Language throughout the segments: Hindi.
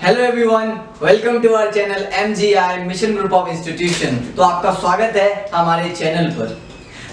Hello everyone, welcome to our channel MGI mission group of institution. तो आपका स्वागत है हमारे चैनल पर।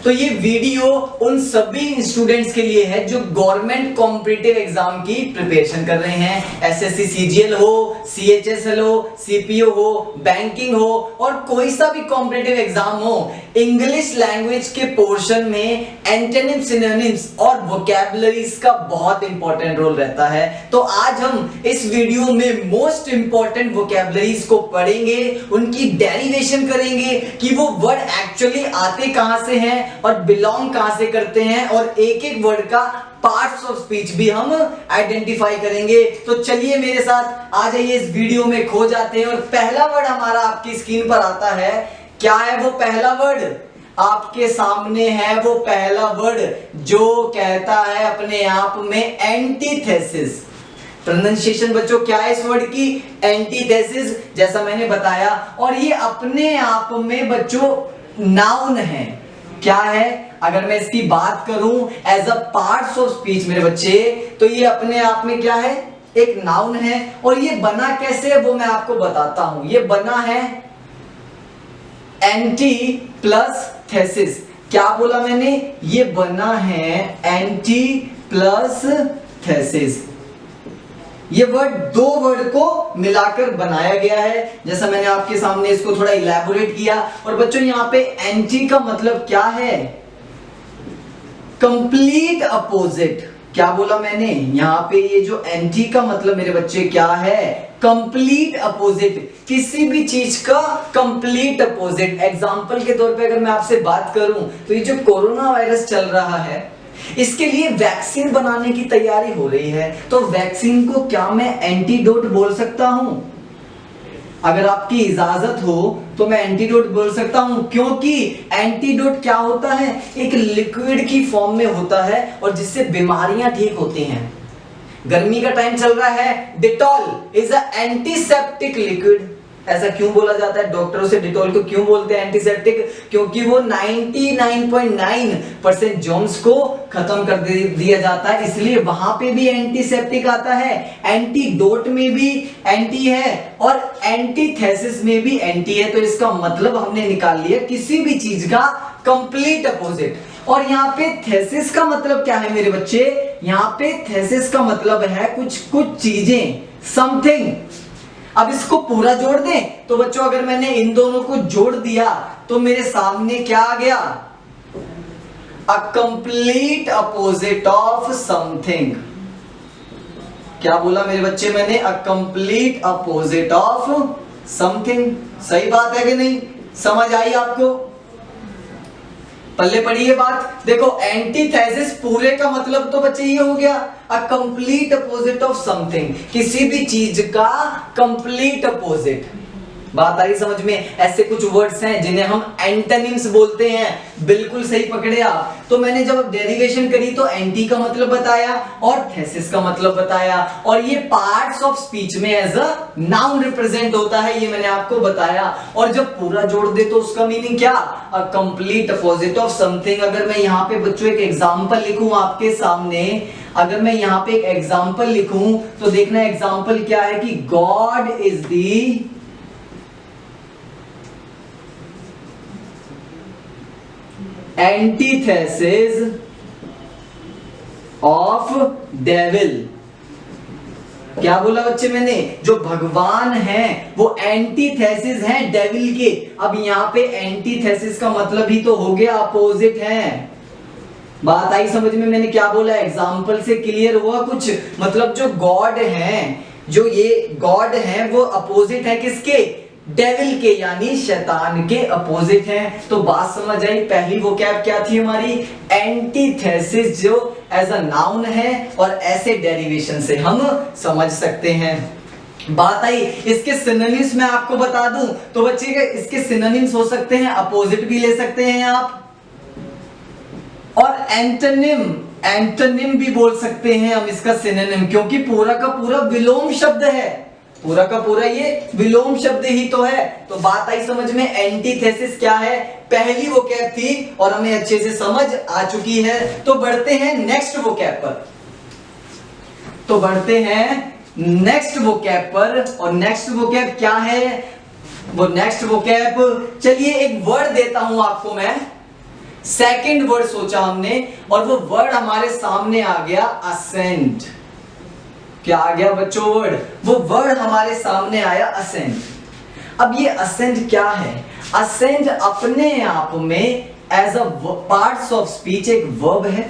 तो ये वीडियो उन सभी स्टूडेंट्स के लिए है जो गवर्नमेंट कॉम्पिटिटिव एग्जाम की प्रिपरेशन कर रहे हैं। एसएससी सीजीएल हो, सीएचएसएल हो, सीपीओ हो, बैंकिंग हो और कोई सा भी कॉम्पिटिटिव एग्जाम हो, इंग्लिश लैंग्वेज के पोर्शन में एंटोनिम्स, सिनोनिम्स और वोकैबुलरीज का बहुत इंपॉर्टेंट रोल रहता है। तो आज हम इस वीडियो में मोस्ट इंपॉर्टेंट वोकैबुलरीज को पढ़ेंगे, उनकी डेरिवेशन करेंगे कि वो वर्ड एक्चुअली आते कहां से हैं और बिलोंग कहां से करते हैं, और एक एक वर्ड का पार्ट्स ऑफ स्पीच भी हम आइडेंटिफाई करेंगे। तो चलिए मेरे साथ आ जाइए, इस वीडियो में खो जाते हैं। और पहला वर्ड हमारा आपकी स्क्रीन पर आता है। क्या है वो पहला वर्ड? आपके सामने है वो पहला वर्ड जो कहता है अपने आप में एंटीथेसिस। प्रोनाउंसिएशन बच्चों क्या है इस वर्ड की? एंटीथेसिस, जैसा मैंने बताया। और ये अपने आप में बच्चों नाउन है। क्या है? अगर मैं इसकी बात करूं as a parts of speech मेरे बच्चे, तो ये अपने आप में क्या है? एक नाउन है। और ये बना कैसे है वो मैं आपको बताता हूं। ये बना है एंटी प्लस थेसिस। क्या बोला मैंने? ये बना है एंटी प्लस थेसिस। ये वर्ड दो वर्ड को मिलाकर बनाया गया है, जैसा मैंने आपके सामने इसको थोड़ा इलैबोरेट किया। और बच्चों यहाँ पे एंटी का मतलब क्या है? Complete opposite. क्या बोला मैंने? यहाँ पे ये जो एंटी का मतलब मेरे बच्चे क्या है? कंप्लीट अपोजिट, किसी भी चीज का कंप्लीट अपोजिट। एग्जांपल के तौर पे अगर मैं आपसे बात करूं तो ये जो कोरोना वायरस चल रहा है, इसके लिए वैक्सीन बनाने की तैयारी हो रही है। तो वैक्सीन को क्या मैं एंटीडोट बोल सकता हूं? अगर आपकी इजाजत हो तो मैं एंटीडोट बोल सकता हूं, क्योंकि एंटीडोट क्या होता है? एक लिक्विड की फॉर्म में होता है और जिससे बीमारियां ठीक होती हैं। गर्मी का टाइम चल रहा है, Dettol is a antiseptic liquid. ऐसा क्यों बोला जाता है? डॉक्टरों से डिटॉल को क्यों बोलते हैं एंटीसेप्टिक? क्योंकि वो 99.9% जर्म्स को खत्म कर दिया जाता है, इसलिए वहां पे भी एंटीसेप्टिक आता है। एंटीडोट में भी एंटी है और एंटीथेसिस में भी एंटी है। तो इसका मतलब हमने निकाल लिया किसी भी चीज का कंप्लीट अपोजिट। और यहाँ पे थेसिस का मतलब क्या है मेरे बच्चे? यहाँ पे थेसिस का मतलब है कुछ चीजें, समथिंग। अब इसको पूरा जोड़ दें तो बच्चों अगर मैंने इन दोनों को जोड़ दिया तो मेरे सामने क्या आ गया? A complete opposite of something. क्या बोला मेरे बच्चे मैंने? A complete opposite of something. सही बात है कि नहीं? समझ आई आपको? पल्ले पड़ी ये बात। देखो एंटीथेसिस पूरे का मतलब तो बच्चे ये हो गया a complete opposite of something, किसी भी चीज का कंप्लीट अपोजिट। बात आई समझ में? ऐसे कुछ वर्ड्स हैं जिन्हें हम एंटोनिम्स बोलते हैं। बिल्कुल सही पकड़े आप। तो मैंने जब डेरिवेशन करी तो एंटी का मतलब बताया और थेसिस का मतलब बताया, और ये पार्ट्स ऑफ स्पीच में एज अ नाउन रिप्रेजेंट होता है, ये मैंने आपको बताया। और जब पूरा जोड़ दे तो उसका मीनिंग क्या? A complete opposite of something. अगर मैं यहाँ पे बच्चों एक एग्जाम्पल लिखूं आपके सामने, अगर मैं यहाँ पे एक एग्जाम्पल लिखूं तो देखना एग्जाम्पल क्या है कि God is the antithesis of devil. क्या बोला बच्चे मैंने? जो भगवान है वो एंटीथेसिस है डेविल के। अब यहां पे एंटीथेसिस का मतलब ही तो हो गया अपोजिट है। बात आई समझ में? मैंने क्या बोला? एग्जाम्पल से क्लियर हुआ कुछ? मतलब जो गॉड है, जो ये गॉड है वो अपोजिट है किसके? डेविल के, यानी शैतान के अपोजिट हैं। तो बात समझ आई? पहली वोकैब क्या थी हमारी? एंटीथेसिस, जो एज अ नाउन है और ऐसे डेरिवेशन से हम समझ सकते हैं। बात आई इसके सिनोनिम्स मैं आपको बता दूं तो बच्चे इसके सिनोनिम्स हो सकते हैं, अपोजिट भी ले सकते हैं आप, और एंटोनिम भी बोल सकते हैं हम इसका सिनोनिम, क्योंकि पूरा का पूरा विलोम शब्द है। पूरा का पूरा ये विलोम शब्द ही तो है। तो बात आई समझ में? एंटीथेसिस क्या है? पहली वोकैब थी और हमें अच्छे से समझ आ चुकी है। तो बढ़ते हैं नेक्स्ट वोकैब पर। तो बढ़ते हैं नेक्स्ट वोकैब पर। और नेक्स्ट वोकैब क्या है? वो नेक्स्ट वोकैब, चलिए एक वर्ड देता हूं आपको मैं। सेकंड वर्ड सोचा हमने और वो वर्ड हमारे सामने आ गया असेंड। क्या आ गया बच्चों वर्ड? वो वर्ड हमारे सामने आया असेंड। अब ये असेंड क्या है? असेंड अपने आप में as a parts of speech एक वर्ब है।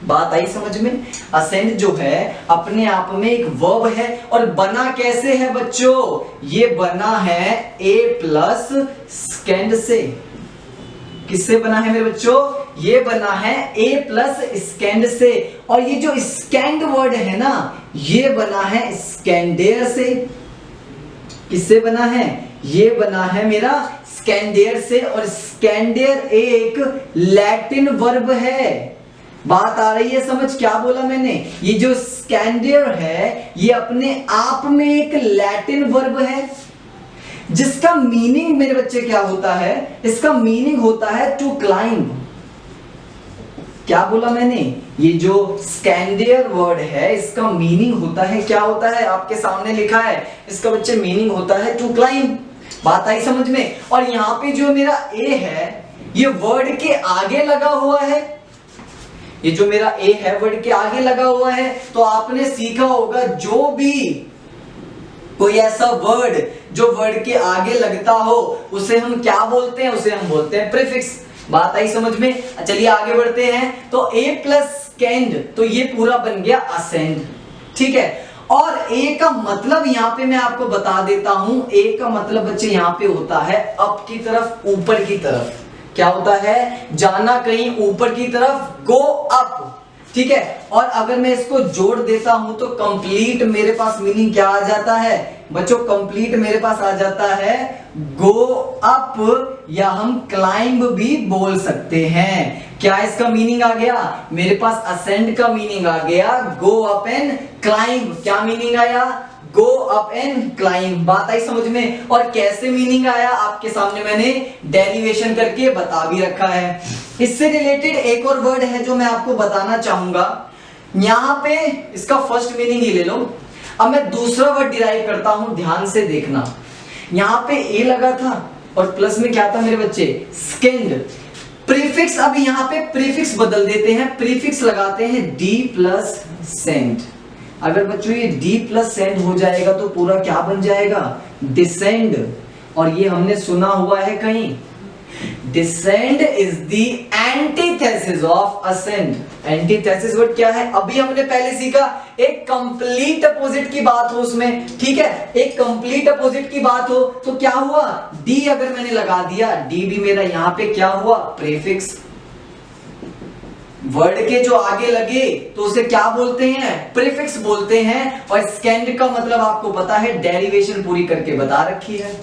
बात आई समझ में? असेंड जो है अपने आप में एक वर्ब है और बना कैसे है बच्चों? ये बना है ए प्लस स्कैंड से। किससे बना है मेरे बच्चों? ये बना है ए प्लस स्कैंड से। और ये जो स्कैंड वर्ड है ना, ये बना है स्कैंडेर से। किससे बना है? ये बना है मेरा स्कैंडेर से। और स्कैंडेर एक लैटिन वर्ब है। बात आ रही है समझ? क्या बोला मैंने? ये जो स्कैंडेर है ये अपने आप में एक लैटिन वर्ब है जिसका मीनिंग मेरे बच्चे क्या होता है? इसका मीनिंग होता है टू क्लाइंब। क्या बोला मैंने? ये जो स्कैंडेर वर्ड है इसका मीनिंग होता है, क्या होता है? आपके सामने लिखा है, इसका बच्चे मीनिंग होता है टू क्लाइंब। बात आई समझ में? और यहां पे जो मेरा ए है ये वर्ड के आगे लगा हुआ है। ये जो मेरा ए है वर्ड के आगे लगा हुआ है। तो आपने सीखा होगा जो भी कोई ऐसा वर्ड जो वर्ड के आगे लगता हो उसे हम क्या बोलते हैं? उसे हम बोलते हैं प्रीफिक्स। बात आई समझ में? चलिए आगे बढ़ते हैं। तो ए प्लस स्कैंड, तो ये पूरा बन गया असेंड। ठीक है। और ए का मतलब यहां पे मैं आपको बता देता हूं। ए का मतलब बच्चे यहां पे होता है अप की तरफ, ऊपर की तरफ। क्या होता है? जाना कहीं ऊपर की तरफ, गो अप। ठीक है। और अगर मैं इसको जोड़ देता हूं तो कंप्लीट मेरे पास मीनिंग क्या आ जाता है बच्चों? कंप्लीट मेरे पास आ जाता है गो अप, या हम क्लाइंब भी बोल सकते हैं। क्या इसका मीनिंग आ गया? मेरे पास असेंड का मीनिंग आ गया गो अप एंड क्लाइंब। क्या मीनिंग आया? Go up and climb. बात आई समझ में? और कैसे मीनिंग आया आपके सामने मैंने डेरिवेशन करके बता भी रखा है। इससे रिलेटेड एक और वर्ड है जो मैं आपको बताना चाहूंगा। यहां पे इसका फर्स्ट मीनिंग ही ले लो। अब मैं दूसरा वर्ड डिराइव करता हूं, ध्यान से देखना। यहां पे ए लगा था और प्लस में क्या था मेरे बच्चे? स्कैंड। प्रीफिक्स, अब यहां पे प्रीफिक्स बदल देते हैं, प्रीफिक्स लगाते हैं डी प्लस सेंड। अगर बच्चों ये डी प्लस सेंड हो जाएगा तो पूरा क्या बन जाएगा? डिसेंड। और ये हमने सुना हुआ है कहीं, descend is the antithesis of ascend. Antithesis word क्या है? अभी हमने पहले सीखा, एक कंप्लीट अपोजिट की बात हो उसमें। ठीक है। एक कंप्लीट अपोजिट की बात हो तो क्या हुआ? डी अगर मैंने लगा दिया, डी भी मेरा यहां पे क्या हुआ? प्रीफिक्स। वर्ड के जो आगे लगे तो उसे क्या बोलते हैं? प्रीफिक्स बोलते हैं। और स्कैंड का मतलब आपको पता है, डेरिवेशन पूरी करके बता रखी है।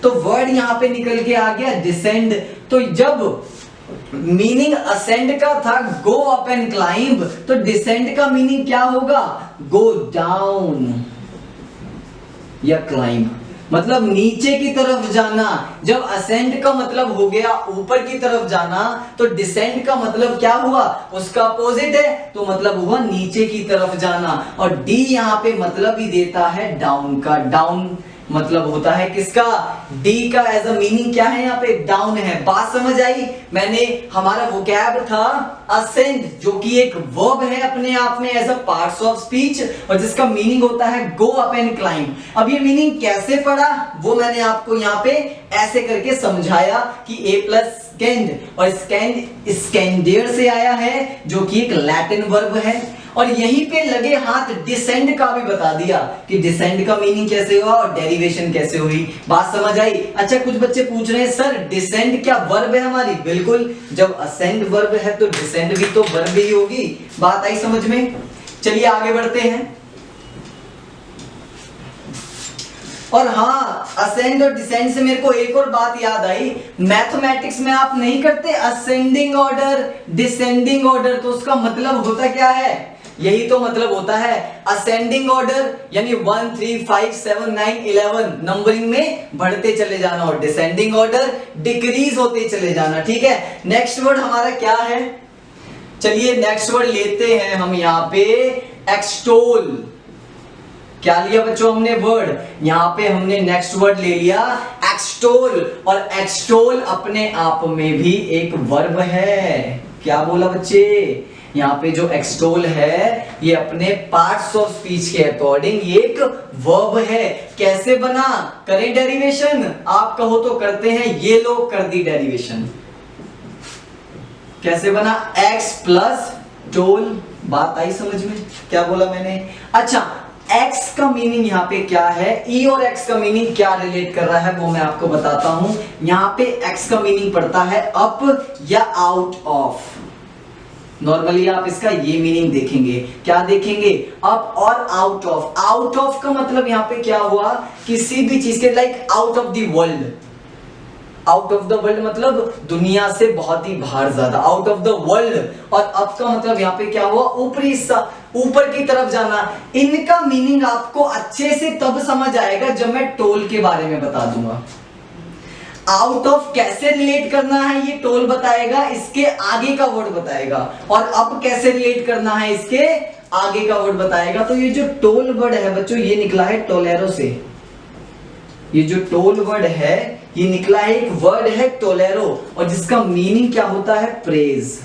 तो वर्ड यहां पे निकल के आ गया डिसेंड। तो जब मीनिंग असेंड का था गो अप एंड क्लाइंब, तो डिसेंड का मीनिंग क्या होगा? गो डाउन या क्लाइंब, मतलब नीचे की तरफ जाना। जब असेंड का मतलब हो गया ऊपर की तरफ जाना, तो डिसेंड का मतलब क्या हुआ? उसका अपोजिट है, तो मतलब हुआ नीचे की तरफ जाना। और डी यहां पे मतलब ही देता है डाउन का। डाउन मतलब होता है किसका? डी का। एज अ मीनिंग क्या है? यहाँ पे डाउन है। बात समझ आई? मैंने हमारा वोकैब था असेंड, जो कि एक वर्ब है अपने आप में as a parts of speech, और जिसका मीनिंग होता है गो अप एंड क्लाइंब। अब ये मीनिंग कैसे पड़ा वो मैंने आपको यहाँ पे ऐसे करके समझाया कि ए प्लस स्कैंड, और स्कैंड स्कैंडेर से आया है जो कि एक लैटिन वर्ब है। और यहीं पे लगे हाथ डिसेंड का भी बता दिया कि डिसेंड का मीनिंग कैसे हुआ और डेरिवेशन कैसे हुई। बात समझ आई? अच्छा, कुछ बच्चे पूछ रहे हैं सर डिसेंड क्या वर्ब है हमारी? बिल्कुल, जब असेंड वर्ब है तो डिसेंड भी तो वर्ब ही होगी। बात आई समझ में? चलिए आगे बढ़ते हैं। और हाँ, असेंड और डिसेंड से मेरे को एक और बात याद आई। मैथमेटिक्स में आप नहीं करते असेंडिंग ऑर्डर डिसेंडिंग ऑर्डर, तो उसका मतलब होता क्या है? यही तो मतलब होता है असेंडिंग ऑर्डर, यानी 1 3 5 7 9 11 नंबरिंग में बढ़ते चले जाना, और डिसेंडिंग ऑर्डर डिक्रीज होते चले जाना। ठीक है। नेक्स्ट वर्ड हमारा क्या है? चलिए नेक्स्ट वर्ड लेते हैं हम यहाँ पे एक्सटोल। क्या लिया बच्चों हमने वर्ड, यहां पे हमने नेक्स्ट वर्ड ले लिया एक्सटोल, और एक्सटोल अपने आप में भी एक वर्ब है। क्या बोला बच्चे, यहाँ पे जो एक्सटोल है ये अपने पार्ट्स ऑफ स्पीच के अकॉर्डिंग एक वर्ब है। कैसे बना, करें डेरिवेशन, आप कहो तो करते हैं, ये लोग कर दी डेरिवेशन। कैसे बना, एक्स प्लस टोल, बात आई समझ में, क्या बोला मैंने। अच्छा, एक्स का मीनिंग यहाँ पे क्या है, ई और एक्स का मीनिंग क्या रिलेट कर रहा है वो मैं आपको बताता हूं। यहाँ पे एक्स का मीनिंग पड़ता है अप या आउट ऑफ। नॉर्मली आप इसका ये मीनिंग देखेंगे, क्या देखेंगे, अप और आउट ऑफ। आउट ऑफ का मतलब यहाँ पे क्या हुआ, किसी भी चीज के, like out of the world. Out of the world मतलब दुनिया से बहुत ही बाहर, ज्यादा आउट ऑफ द वर्ल्ड। और अप का मतलब यहाँ पे क्या हुआ, ऊपरी हिस्सा, ऊपर की तरफ जाना। इनका मीनिंग आपको अच्छे से तब समझ आएगा जब मैं टोल के बारे में बता दूंगा। आउट ऑफ कैसे रिलेट करना है ये टोल बताएगा, इसके आगे का वर्ड बताएगा, और अप कैसे रिलेट करना है इसके आगे का वर्ड बताएगा। तो ये जो टोल वर्ड है बच्चों, ये निकला है टोलेरो से। ये जो टोल वर्ड है ये निकला है, एक वर्ड है टोलेरो, और जिसका मीनिंग क्या होता है, प्रेज।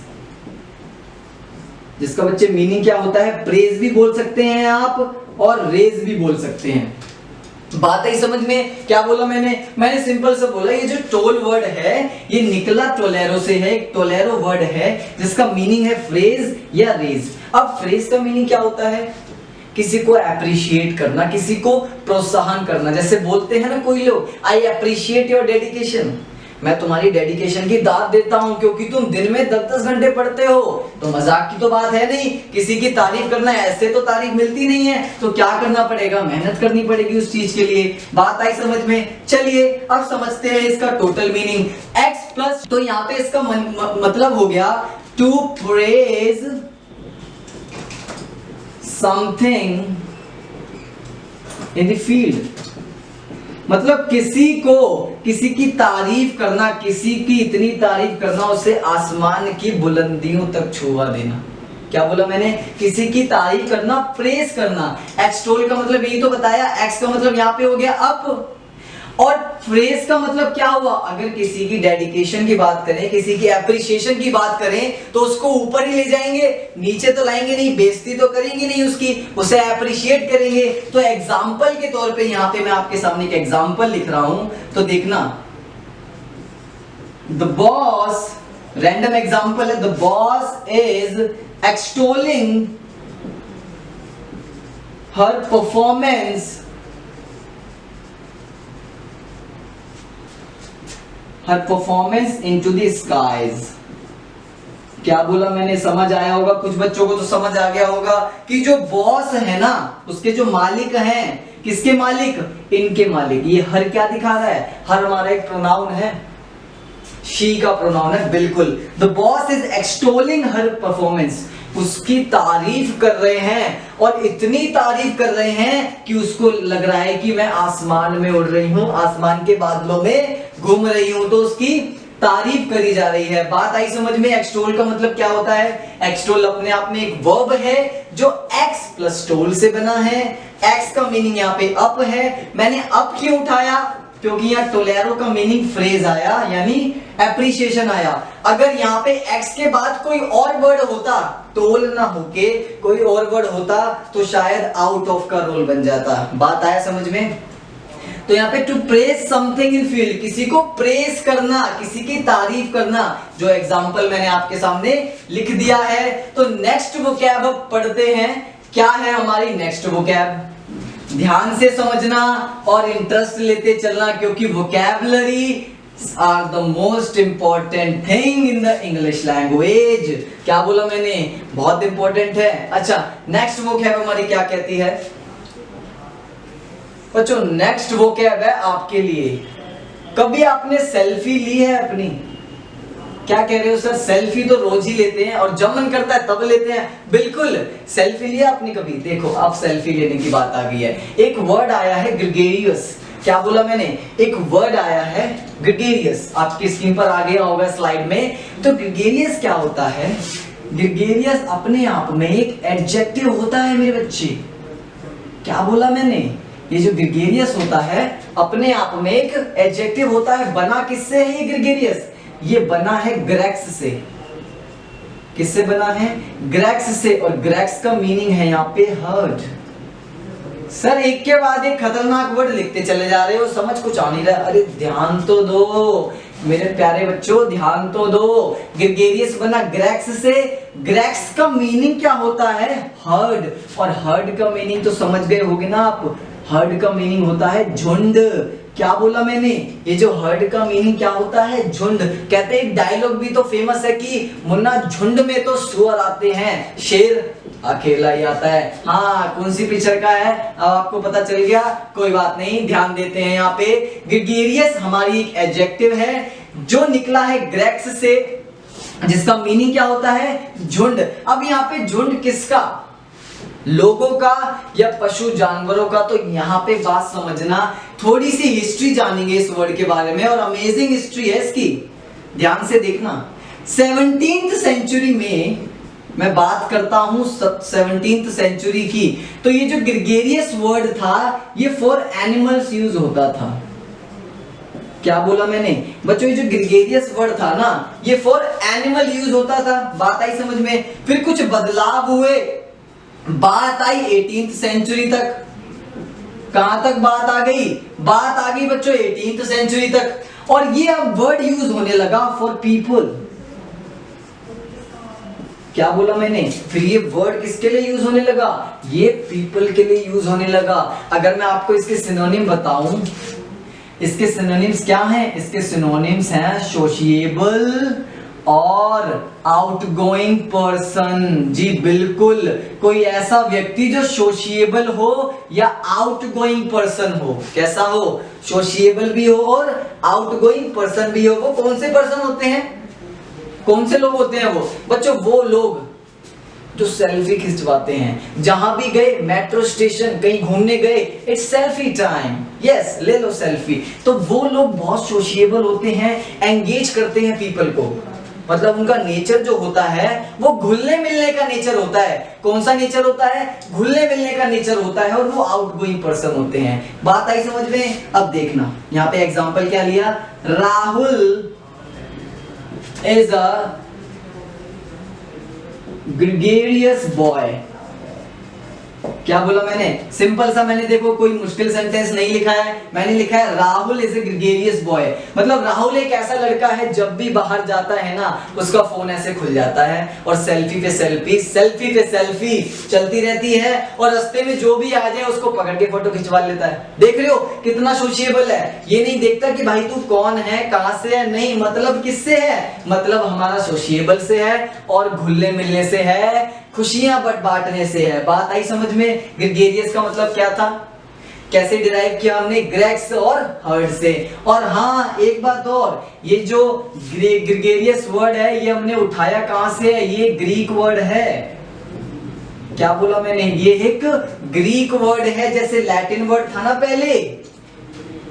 जिसका बच्चे मीनिंग क्या होता है, प्रेज भी बोल सकते हैं आप और रेज भी बोल सकते हैं। बात आई समझ में, क्या बोला मैंने सिंपल सा बोला, ये जो टोल वर्ड है ये निकला टोलेरो से है। एक टोलेरो वर्ड है जिसका मीनिंग है फ्रेज या रेज। अब फ्रेज का मीनिंग क्या होता है, किसी को अप्रिशिएट करना, किसी को प्रोत्साहन करना। जैसे बोलते हैं ना कोई लोग, आई अप्रिशिएट योर डेडिकेशन, मैं तुम्हारी डेडिकेशन की दाद देता हूं क्योंकि तुम दिन में 10-10 घंटे पढ़ते हो। तो मजाक की तो बात है नहीं, किसी की तारीफ करना, ऐसे तो तारीफ मिलती नहीं है, तो क्या करना पड़ेगा, मेहनत करनी पड़ेगी उस चीज के लिए। बात आई समझ में। चलिए अब समझते हैं इसका टोटल मीनिंग, एक्स प्लस। तो यहाँ पे इसका मतलब हो गया to praise something in the field, मतलब किसी की तारीफ करना, किसी की इतनी तारीफ करना उसे आसमान की बुलंदियों तक छुआ देना। क्या बोला मैंने, किसी की तारीफ करना, प्रेस करना। एक्सटोल का मतलब यही तो बताया, एक्स का मतलब यहाँ पे हो गया अप, और प्रेस का मतलब क्या हुआ, अगर किसी की डेडिकेशन की बात करें, किसी की एप्रिसिएशन की बात करें तो उसको ऊपर ही ले जाएंगे, नीचे तो लाएंगे नहीं, बेइज्जती तो करेंगे नहीं उसकी, उसे एप्रिशिएट करेंगे। तो एग्जाम्पल के तौर पे यहाँ पे मैं आपके सामने एक एग्जाम्पल लिख रहा हूं, तो देखना, द बॉस, रैंडम एग्जाम्पल है, the boss is extolling her performance, her performance into the skies। क्या बोला मैंने, समझ आया होगा, कुछ बच्चों को तो समझ आ गया होगा कि जो बॉस है ना, उसके जो मालिक हैं, किसके मालिक, इनके मालिक। ये हर क्या दिखा रहा है, हर हमारा एक प्रोनाउन है, शी का प्रोनाउन है, बिल्कुल। The boss is extolling her performance, उसकी तारीफ कर रहे हैं, और इतनी तारीफ कर रहे हैं कि उसको लग रहा है कि मैं आसमान में उड़ रही हूं, आसमान के बादलों में घूम रही हूं, तो उसकी तारीफ करी जा रही है। बात आई समझ में। एक्सटोल का मतलब क्या होता है, एक्सटोल अपने आप में एक वर्ब है जो एक्स प्लस टोल से बना है। एक्स का मीनिंग यहाँ पे अप है, मैंने अप क्यों उठाया, क्योंकि यहाँ टोलेरो का मीनिंग फ्रेज आया, यानी एप्रिसिएशन आया। अगर यहाँ पे एक्स के बाद कोई और वर्ड होता, टोल ना होके कोई और वर्ड होता, तो शायद आउट ऑफ का रोल बन जाता। बात आया समझ में। तो यहाँ पे to praise something in field, किसी को प्रेज करना, किसी की तारीफ करना, जो एग्जाम्पल मैंने आपके सामने लिख दिया है। तो नेक्स्ट वोकैब अब पढ़ते हैं, क्या है हमारी नेक्स्ट वोकैब, ध्यान से समझना और इंटरेस्ट लेते चलना, क्योंकि vocabulary are the most important thing in the English language. क्या बोला मैंने, बहुत इंपॉर्टेंट है। अच्छा, नेक्स्ट वोकैब हमारी क्या कहती है बच्चों, नेक्स्ट वोकैब है आपके लिए, कभी आपने सेल्फी ली है अपनी, क्या कह रहे हो सर, सेल्फी तो रोज ही लेते हैं और जब मन करता है तब लेते हैं, बिल्कुल। सेल्फी लिया आपने कभी, देखो अब सेल्फी लेने की बात आ गई है। एक वर्ड आया है ग्रेगेरियस, क्या बोला मैंने, एक वर्ड आया है ग्रेगेरियस, आपकी स्क्रीन पर आ गया होगा स्लाइड में। तो ग्रेगेरियस क्या होता है, ग्रेगेरियस अपने आप में एक एडजेक्टिव होता है मेरे बच्चे। क्या बोला मैंने? ये जो ग्रेगेरियस होता है अपने आप में एक एडजेक्टिव होता है। बना किससे है ये ग्रेगेरियस? ये बना है ग्रेक्स से। किससे बना है? ग्रेक्स से। और ग्रेक्स का मीनिंग है यहाँ पे हर्ड। सर एक के बाद एक खतरनाक वर्ड लिखते चले जा रहे हो, समझ कुछ आ नहीं रहा। अरे ध्यान तो दो मेरे प्यारे बच्चों, ध्यान तो दो। ग्रेगेरियस बना ग्रेक्स से। ग्रेक्स का मीनिंग क्या होता है? हर्ड। और हर्ड का मीनिंग तो समझ गए होगे ना आप। हर्ड का मीनिंग होता है झुंड। क्या बोला मैंने? ये जो हर्ड का मीनिंग क्या होता है? झुंड। कहते हैं एक डायलॉग भी तो फेमस है कि मुन्ना झुंड में तो सुअर आते हैं, शेर अकेला ही आता है। हाँ, कौन सी पिक्चर का है अब आपको पता चल गया। कोई बात नहीं, ध्यान देते हैं यहाँ पे। ग्रेगेरियस हमारी एक एडजेक्टिव है जो निकला है ग्रेक्स से, जिसका मीनिंग क्या होता है? झुंड। अब यहाँ पे झुंड किसका? लोगों का या पशु जानवरों का? तो यहाँ पे बात समझना, थोड़ी सी हिस्ट्री जानेंगे इस वर्ड के बारे में और अमेजिंग हिस्ट्री है इसकी, ध्यान से देखना। 17th सेंचुरी में मैं बात करता हूं 17th सेंचुरी की, तो ये जो ग्रेगेरियस वर्ड था ये फॉर एनिमल्स यूज होता था। क्या बोला मैंने बच्चों? ये जो ग्रेगेरियस वर्ड था ना ये फॉर एनिमल यूज होता था। बात आई समझ में? फिर कुछ बदलाव हुए, बात आई 18th सेंचुरी तक। कहां तक बात आ गई? बात आ गई बच्चों 18th सेंचुरी तक, और ये अब वर्ड यूज होने लगा फॉर पीपल। क्या बोला मैंने? फिर ये वर्ड किसके लिए यूज होने लगा? ये पीपल के लिए यूज होने लगा। अगर मैं आपको इसके सिनोनिम बताऊं, इसके सिनोनिम्स क्या हैं? इसके सिनोनिम्स हैं सोशिएबल और आउटगोइंग पर्सन। जी बिल्कुल, कोई ऐसा व्यक्ति जो सोशिएबल हो या आउटगोइंग पर्सन हो। कैसा हो? सोशिएबल भी हो और आउटगोइंग पर्सन भी हो। वो कौन से पर्सन होते हैं? कौन से लोग होते हैं वो? बच्चों वो लोग जो सेल्फी खिंचवाते हैं। जहां भी गए, मेट्रो स्टेशन, कहीं घूमने गए, इट्स सेल्फी टाइम, यस ले लो सेल्फी। तो वो लोग बहुत सोशिएबल होते हैं, एंगेज करते हैं पीपल को। मतलब उनका नेचर जो होता है वो घुलने मिलने का नेचर होता है। कौन सा नेचर होता है? घुलने मिलने का नेचर होता है, और वो आउटगोइंग पर्सन होते हैं। बात आई समझ में? अब देखना यहाँ पे एग्जांपल क्या लिया। Rahul is a gregarious boy. क्या बोला मैंने? सिंपल सा मैंने, देखो कोई मुश्किल सेंटेंस नहीं लिखा है, मैंने लिखा है Rahul is a gregarious boy. मतलब राहुल एक ऐसा लड़का है जब भी बाहर जाता है ना उसका फोन ऐसे खुल जाता है और सेल्फी पे सेल्फी, सेल्फी पे सेल्फी चलती रहती है, और रास्ते में जो भी आ जाए उसको पकड़ के फोटो खिंचवा लेता है। देख रहे हो कितना सोशिएबल है। ये नहीं देखता कि भाई तू कौन है, कहां से है, नहीं, मतलब किससे है? मतलब हमारा सोशिएबल से है और घुलने मिलने से है, खुशियां बांटने से है। बात आई समझ में? ग्रेगेरियस का मतलब क्या था? कैसे डिराइव किया हमने? ग्रेक्स और हर्ड से। और हाँ एक बात और, ये जो ग्रेगेरियस वर्ड है ये हमने उठाया कहां से है? ये ग्रीक वर्ड है। क्या बोला मैंने? ये एक ग्रीक वर्ड है। जैसे लैटिन वर्ड था ना पहले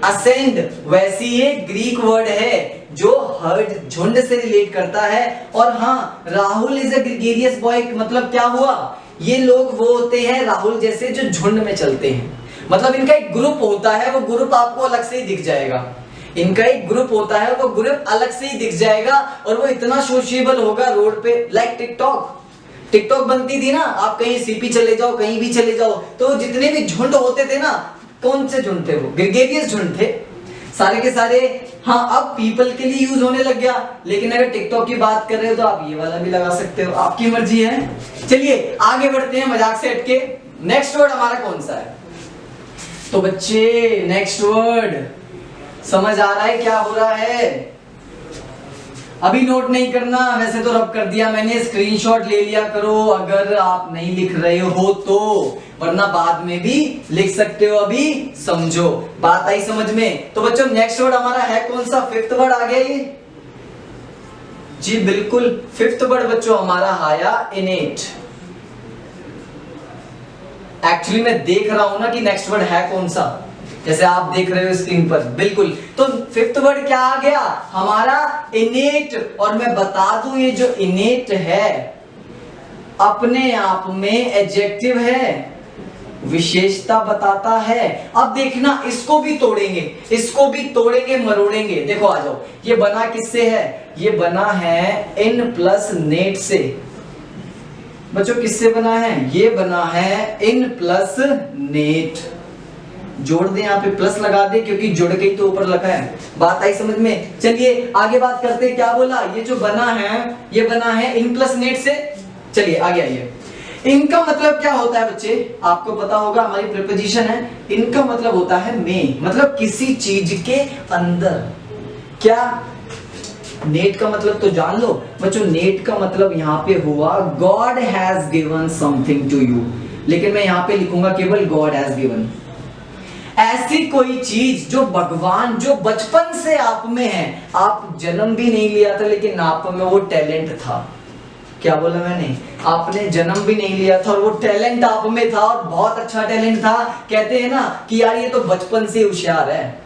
असेंड, वैसे ये ग्रीक वर्ड है जो हर्ड झुंड से रिलेट करता है। और हाँ, Rahul is a gregarious boy मतलब क्या हुआ? ये लोग वो होते हैं राहुल जैसे जो झुंड में चलते हैं। मतलब इनका एक ग्रुप होता है, वो ग्रुप आपको अलग से ही दिख जाएगा। इनका एक ग्रुप होता है, वो ग्रुप अलग से ही दिख जाएगा, और वो इतना सोशिएबल होगा रोड पे। लाइक टिकटॉक बनती थी ना, आप कहीं सीपी चले जाओ, कहीं भी चले जाओ, तो जितने भी झुंड होते थे ना, कौन से झुंड थे? वो ग्रेगेरियस झुंड थे सारे के सारे। हाँ अब पीपल के लिए यूज होने लग गया, लेकिन अगर टिकटॉक की बात कर रहे हो तो आप ये वाला भी लगा सकते हो, आपकी मर्जी है। चलिए आगे बढ़ते हैं मजाक से हटके। नेक्स्ट वर्ड हमारा कौन सा है? तो बच्चे नेक्स्ट वर्ड समझ आ रहा है क्या हो रहा है? अभी नोट नहीं करना, वैसे तो रब कर दिया मैंने, स्क्रीनशॉट ले लिया करो अगर आप नहीं लिख रहे हो तो, वरना बाद में भी लिख सकते हो। अभी समझो, बात आई समझ में? तो बच्चों नेक्स्ट वर्ड हमारा है कौन सा? फिफ्थ वर्ड आ गया ये। जी बिल्कुल, फिफ्थ वर्ड बच्चों हमारा आया इनेट। एक्चुअली मैं देख रहा हूं ना कि नेक्स्ट वर्ड है कौन सा, जैसे आप देख रहे हो स्क्रीन पर, बिल्कुल। तो फिफ्थ वर्ड क्या आ गया हमारा? इनेट। और मैं बता दूं ये जो इनेट है अपने आप में एडजेक्टिव है, विशेषता बताता है। अब देखना, इसको भी तोड़ेंगे, इसको भी तोड़ेंगे मरोड़ेंगे। देखो आ जाओ, ये बना किससे है? ये बना है इन प्लस नेट से। बच्चों किससे बना है? ये बना है इन प्लस नेट। जोड़ दे, यहाँ पे प्लस लगा दे क्योंकि जुड़ के ही तो ऊपर लगा है। बात आई समझ में? चलिए आगे बात करते हैं। क्या बोला? ये जो बना है ये बना है इन प्लस नेट से। चलिए आगे आइए। इनका मतलब क्या होता है बच्चे? आपको पता होगा, हमारी प्रीपोजिशन है। इनका मतलब होता है में, मतलब किसी चीज के अंदर। क्या? नेट का मतलब तो जान लो बच्चों। नेट का मतलब यहाँ पे हुआ God has given something to you, लेकिन मैं यहाँ पे लिखूंगा केवल गॉड हैज गिवन। ऐसी कोई चीज जो भगवान, जो बचपन से आप में है, आप जन्म भी नहीं लिया था लेकिन आप में वो टैलेंट था। क्या बोला मैंने? आपने जन्म भी नहीं लिया था और वो टैलेंट आप में था, और बहुत अच्छा टैलेंट था। कहते हैं ना कि यार ये तो बचपन से होशियार है,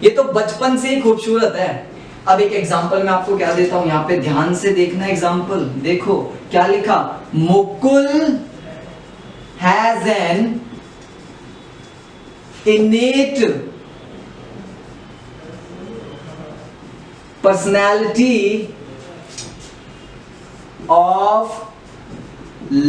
ये तो बचपन से ही खूबसूरत है। अब एक एग्जांपल मैं आपको क्या देता हूं, यहाँ पे ध्यान से देखना एग्जांपल। देखो क्या लिखा? Mukul has an innate personality of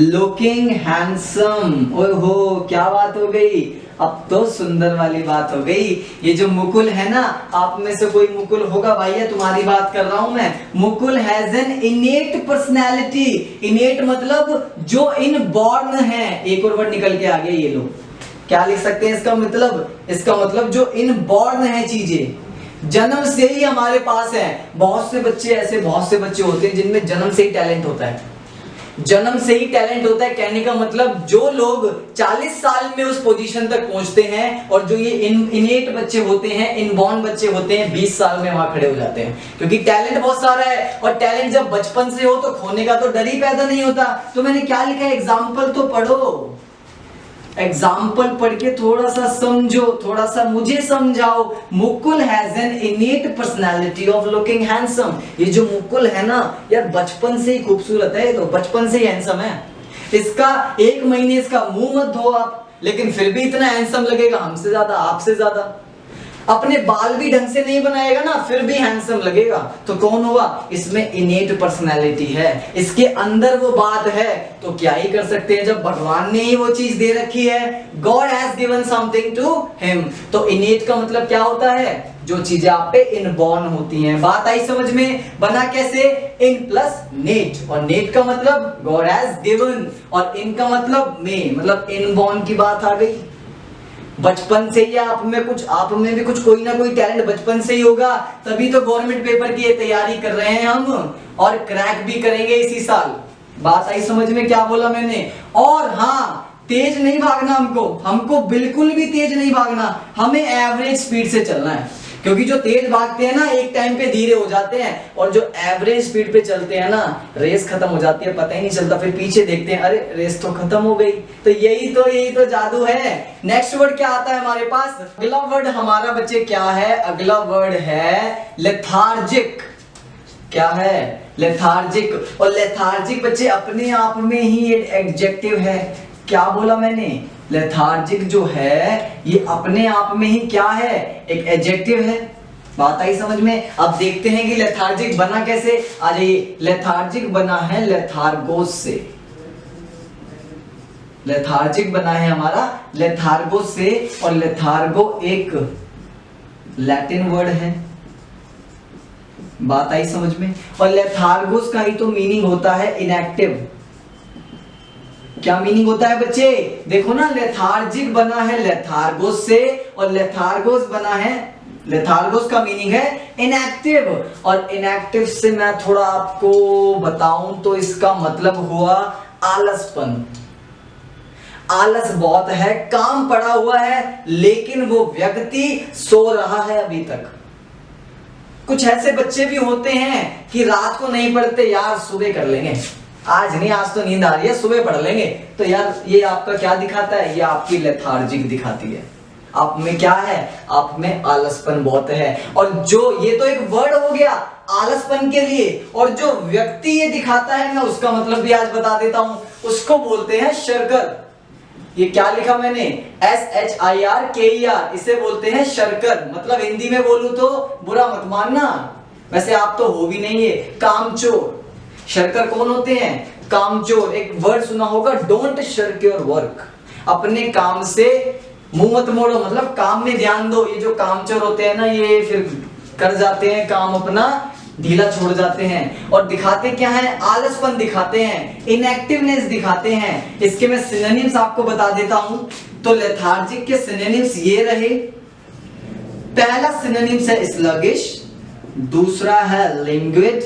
looking handsome। ओहो क्या बात हो गई, अब तो सुंदर वाली बात हो गई। ये जो मुकुल है ना, आप में से कोई मुकुल होगा भैया, तुम्हारी बात कर रहा हूं मैं। Mukul has an इनेट personality. इनेट मतलब जो इनबॉर्न है। एक और वर्ड निकल के आ गया, ये लो। क्या लिख सकते हैं इसका मतलब? इसका मतलब जो इनबॉर्न है चीजें, जन्म से ही हमारे पास है। बहुत से बच्चे ऐसे, बहुत से बच्चे होते हैं जिनमें जन्म से ही टैलेंट होता है। जन्म से ही टैलेंट होता है कहने का मतलब, जो लोग 40 साल में उस पोजीशन तक पहुंचते हैं, और जो ये इनेट बच्चे होते हैं, इनबॉर्न बच्चे होते हैं, 20 साल में वहां खड़े हो जाते हैं, क्योंकि टैलेंट बहुत सारा है। और टैलेंट जब बचपन से हो तो खोने का तो डर ही पैदा नहीं होता। तो मैंने क्या लिखा है? एग्जाम्पल तो पढ़ो, एग्जाम्पल पढ़ के थोड़ा सा समझो, थोड़ा सा मुझे समझाओ। Mukul has an इनेट personality of looking handsome. ये जो मुकुल है ना यार, बचपन से ही खूबसूरत है, तो बचपन से ही हैंडसम है। इसका 1 महीने इसका मुंह मत धो आप, लेकिन फिर भी इतना हैंडसम लगेगा, हमसे ज्यादा, आपसे ज्यादा। अपने बाल भी ढंग से नहीं बनाएगा ना, फिर भी हैंडसम लगेगा। तो कौन हुआ? इसमें इनेट पर्सनालिटी है, इसके अंदर वो बात है। तो क्या ही कर सकते हैं जब भगवान ने ही वो चीज दे रखी है। God has given something to him. तो इनेट का मतलब क्या होता है? जो चीजें आप पे इनबॉर्न होती हैं। बात आई समझ में? बना कैसे? इन प्लस नेट, और नेट का मतलब गॉड हैज गिवन, और इन का मतलब में, मतलब इनबॉर्न की बात आ गई। बचपन से ही आप में भी कुछ कोई ना कोई टैलेंट बचपन से ही होगा, तभी तो गवर्नमेंट पेपर की तैयारी कर रहे हैं हम, और क्रैक भी करेंगे इसी साल। बात आई समझ में? क्या बोला मैंने? और हाँ, तेज नहीं भागना हमको बिल्कुल भी तेज नहीं भागना, हमें एवरेज स्पीड से चलना है। क्योंकि जो तेज भागते हैं ना, एक टाइम पे धीरे हो जाते हैं, और जो एवरेज स्पीड पे चलते हैं ना, रेस खत्म हो जाती है, पता ही नहीं चलता, फिर पीछे देखते हैं, अरे रेस तो खत्म हो गई। तो यही तो जादू है। नेक्स्ट वर्ड क्या आता है हमारे पास? अगला वर्ड हमारा बच्चे क्या है? अगला वर्ड है लेथार्जिक। क्या है? लेथार्जिक। और लेथार्जिक बच्चे अपने आप में ही एक एडजेक्टिव है। क्या बोला मैंने? लेथार्जिक जो है ये अपने आप में ही क्या है? एक एडजेक्टिव है। बात आई समझ में? अब देखते हैं कि लेथार्जिक बना कैसे। आ जाइए, लेथार्जिक बना है लेथार्गोस से। लेथार्जिक बना है हमारा लेथार्गोस से, और लेथार्गो एक लैटिन वर्ड है। बात आई समझ में? और लेथार्गोस का ही तो मीनिंग होता है इनएक्टिव। क्या मीनिंग होता है बच्चे? देखो ना, लेथार्जिक बना है लेथार्गोस से, और लेथार्गोस बना है, लेथार्गोस का मीनिंग है इनएक्टिव। और इनएक्टिव से मैं थोड़ा आपको बताऊं तो इसका मतलब हुआ आलसपन। आलस बहुत है, काम पड़ा हुआ है, लेकिन वो व्यक्ति सो रहा है अभी तक। कुछ ऐसे बच्चे भी होते हैं कि रात को नहीं पढ़ते, यार सुबह कर लेंगे, आज नहीं, आज तो नींद आ रही है, सुबह पढ़ लेंगे। तो यार ये आपका क्या दिखाता है? ये आपकी लेथार्जिक दिखाती है। आप में क्या है? आप में आलसपन बहुत है। और जो ये तो एक वर्ड हो गया आलसपन के लिए, और जो व्यक्ति ये दिखाता है, मैं उसका मतलब भी आज बता देता हूं। उसको बोलते हैं शरकर। ये क्या लिखा मैंने, SHIRKER, इसे बोलते हैं शर्कर। मतलब हिंदी में बोलूं तो बुरा मत मानना, वैसे आप तो हो भी नहीं है, कामचोर। शर्कर कौन होते हैं, कामचोर। एक वर्ड सुना होगा, डोंट शर्क योर वर्क, अपने काम से मुंह मत मोड़ो, मतलब काम में ध्यान दो। ये जो कामचोर होते हैं ना, ये फिर कर जाते हैं काम अपना ढीला छोड़ जाते हैं और दिखाते क्या है, आलसपन दिखाते हैं, इनएक्टिवनेस दिखाते हैं। इसके मैं सिनोनिम्स आपको बता देता हूं। तो लेथार्जिक के सिनोनिम्स ये रहे। पहला सिनोनिम्स है स्लगिश, दूसरा है लिंग्विड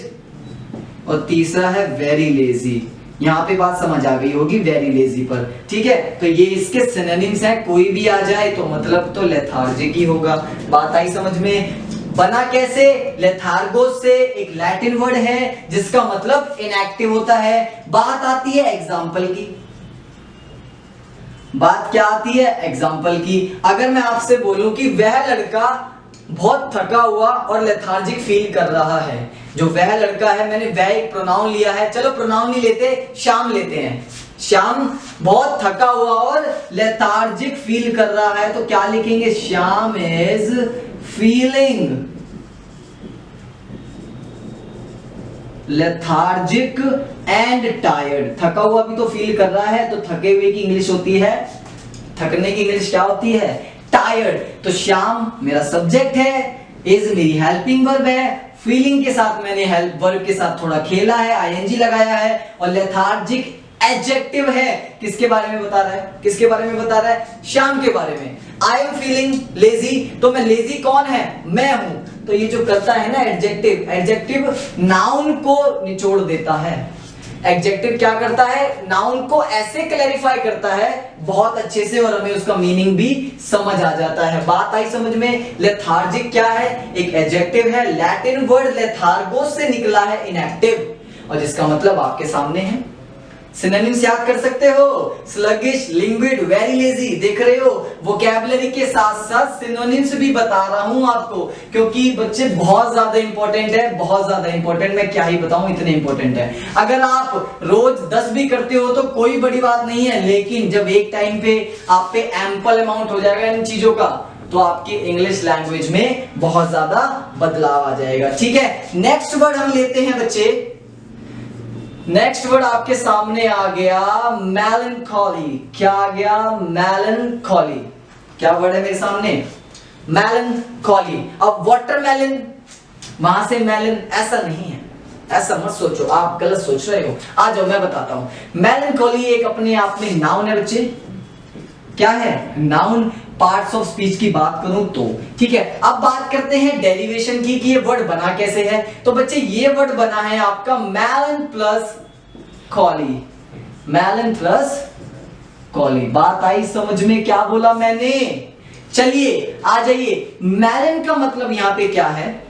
और तीसरा है वेरी लेजी। यहां पे बात समझ आ गई होगी वेरी लेजी पर, ठीक है। तो ये इसके सिनोनिम्स हैं, कोई भी आ जाए तो मतलब तो लेथार्जिक ही होगा। बात आई समझ में। बना कैसे, लेथार्गोस से, एक लैटिन वर्ड है जिसका मतलब इनएक्टिव होता है। बात आती है एग्जाम्पल की, बात क्या आती है, एग्जाम्पल की। अगर मैं आपसे बोलूं कि वह लड़का बहुत थका हुआ और लेथार्जिक फील कर रहा है, जो वह लड़का है, मैंने वह एक प्रोनाउन लिया है, चलो प्रोनाउन नहीं लेते, श्याम लेते हैं। श्याम बहुत थका हुआ और लेथार्जिक फील कर रहा है, तो क्या लिखेंगे, Shyam is feeling lethargic and tired. थका हुआ भी तो फील कर रहा है, तो थके हुए की इंग्लिश होती है, थकने की इंग्लिश क्या होती है, टायर्ड। तो श्याम मेरा सब्जेक्ट है, इज मेरी हेल्पिंग वर्ब है, फीलिंग के साथ मैंने हेल्प वर्ब के साथ थोड़ा खेला है, आईएनजी लगाया है, और लेथार्जिक एडजेक्टिव है। किसके बारे में बता रहा है, किसके बारे में बता रहा है, श्याम के बारे में। आई एम फीलिंग लेजी, तो मैं लेजी कौन है, मैं हूं। तो ये जो करता है ना एडजेक्टिव, एडजेक्टिव नाउन को निचोड़ देता है। एडजेक्टिव क्या करता है, नाउन को ऐसे क्लैरिफाई करता है बहुत अच्छे से, और हमें उसका मीनिंग भी समझ आ जाता है। बात आई समझ में। लेथार्जिक क्या है, एक एडजेक्टिव है, लैटिन वर्ड लेथार्गोस से निकला है, इनएक्टिव, और जिसका मतलब आपके सामने है। सिनोनिम्स याद कर सकते हो, स्लगिश, लिंग्विड, वेरी लेजी। देख रहे हो, वोकैबुलरी के साथ साथ सिनोनिम्स भी बता रहा हूं आपको, क्योंकि बच्चे बहुत ज्यादा इंपॉर्टेंट है, बहुत ज्यादा इंपॉर्टेंट। मैं क्या ही बताऊं, इतने इंपॉर्टेंट है। अगर आप रोज 10 भी करते हो तो कोई बड़ी बात नहीं है, लेकिन जब एक टाइम पे आप पे एम्पल अमाउंट हो जाएगा इन चीजों का, तो आपकी इंग्लिश लैंग्वेज में बहुत ज्यादा बदलाव आ जाएगा। ठीक है, नेक्स्ट वर्ड हम लेते हैं बच्चे। नेक्स्ट वर्ड आपके सामने आ गया मेलनकॉली। क्या आ गया, मेलनकॉली। क्या वर्ड है मेरे सामने, मेलनकॉली। अब वाटरमेलन, वहां से मेलन, ऐसा नहीं है, ऐसा मत सोचो, आप गलत सोच रहे हो। आ जाओ मैं बताता हूं। मेलनकॉली एक अपने आप में नाउन है बच्चे। क्या है, नाउन। पार्ट्स ऑफ स्पीच की बात करूं तो, ठीक है। अब बात करते हैं डेरिवेशन की, कि ये वर्ड बना कैसे है। तो बच्चे ये वर्ड बना है आपका मेलन प्लस कॉली, मेलन प्लस कॉली। बात आई समझ में, क्या बोला मैंने। चलिए आ जाइए, मेलन का मतलब यहां पे क्या है,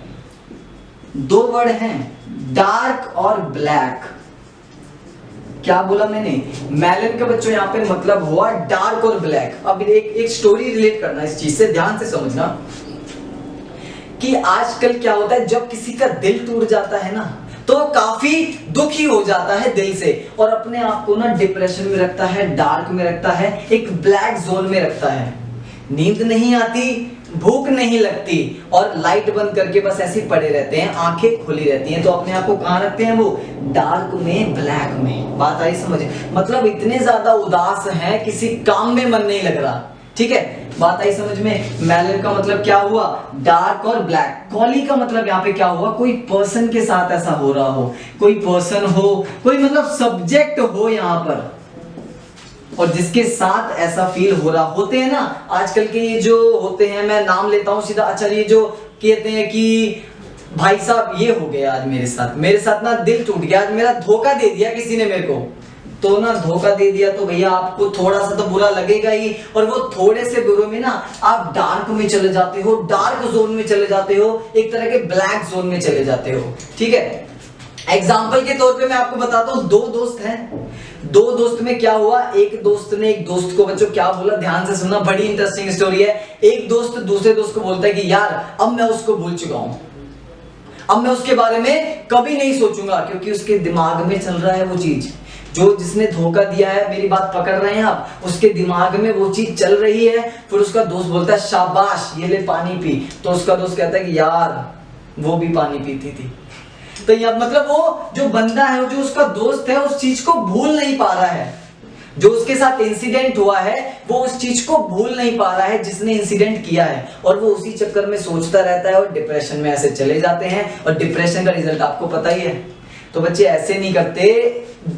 दो वर्ड हैं, डार्क और ब्लैक। क्या बोला मैंने, मेलन का बच्चों यहाँ पे मतलब हुआ डार्क और ब्लैक। अब एक स्टोरी रिलेट करना इस चीज से, ध्यान से समझना कि आजकल क्या होता है, जब किसी का दिल टूट जाता है ना, तो काफी दुखी हो जाता है दिल से, और अपने आप को ना डिप्रेशन में रखता है, डार्क में रखता है, एक ब्लैक जोन में रखता है। नींद नहीं आती, भूख नहीं लगती, और लाइट बंद करके बस ऐसे पड़े रहते हैं, आंखें खुली रहती हैं। तो अपने आप को कहां रखते हैं वो, डार्क में, ब्लैक में। बात आई समझ, मतलब इतने ज्यादा उदास हैं, किसी काम में मन नहीं लग रहा। ठीक है, बात आई समझ में। मेलन का मतलब क्या हुआ, डार्क और ब्लैक। कॉली का मतलब यहाँ पे क्या हुआ, कोई पर्सन के साथ ऐसा हो रहा हो, कोई पर्सन हो, कोई मतलब सब्जेक्ट हो यहाँ पर, और जिसके साथ ऐसा फील हो रहा। होते हैं ना आजकल के ये जो होते हैं, मैं नाम लेता हूं सीधा। अच्छा, ये जो कहते हैं कि भाई साहब ये हो गया आज मेरे साथ ना दिल टूट गया, आज मेरा धोखा दे दिया किसी ने मेरे को। तो ना धोखा दे दिया तो भैया आपको थोड़ा सा तो बुरा लगेगा ही, और वो थोड़े से बुरे में ना आप डार्क में चले जाते हो, डार्क जोन में चले जाते हो, एक तरह के ब्लैक जोन में चले जाते हो। ठीक है, एग्जाम्पल के तौर पे मैं आपको बताता हूं, दो दोस्त हैं, दो दोस्त में क्या हुआ, एक दोस्त ने एक दोस्त को, बच्चों क्या बोला, ध्यान से सुनना, बड़ी इंटरेस्टिंग स्टोरी है। एक दोस्त दूसरे दोस्त को बोलता है कि यार अब मैं उसको भूल चुका हूं, अब मैं उसके बारे में कभी नहीं सोचूंगा, क्योंकि उसके दिमाग में चल रहा है वो चीज। जो जिसने धोखा दिया है, मेरी बात पकड़ रहे हैं आप, उसके दिमाग में वो चीज चल रही है, फिर उसका दोस्त बोलता है शाबाश ये ले पानी पी, तो उसका दोस्त कहता है कि यार वो भी पानी पीती थी। तो यह मतलब वो जो बंदा है, जो उसका दोस्त है, उस चीज को भूल नहीं पा रहा है, जो उसके साथ इंसिडेंट हुआ है वो उस चीज को भूल नहीं पा रहा है जिसने इंसिडेंट किया है, और वो उसी चक्कर में सोचता रहता है और डिप्रेशन में ऐसे चले जाते हैं, और डिप्रेशन का रिजल्ट आपको पता ही है। तो बच्चे ऐसे नहीं करते,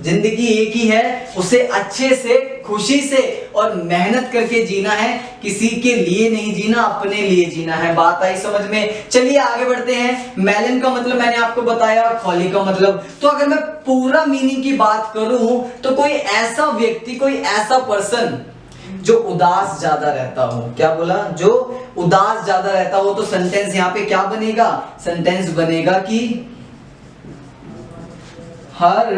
जिंदगी एक ही है, उसे अच्छे से खुशी से और मेहनत करके जीना है, किसी के लिए नहीं जीना, अपने लिए जीना है। बात आई समझ में? चलिए आगे बढ़ते हैं। मेलन का मतलब मैंने आपको बताया, खोली का मतलब, तो अगर मैं पूरा मीनिंग की बात करूं तो कोई ऐसा व्यक्ति, कोई ऐसा पर्सन जो उदास ज्यादा रहता हो। क्या बोला? जो उदास ज्यादा रहता हो। तो सेंटेंस यहां पे क्या बनेगा? सेंटेंस बनेगा कि हर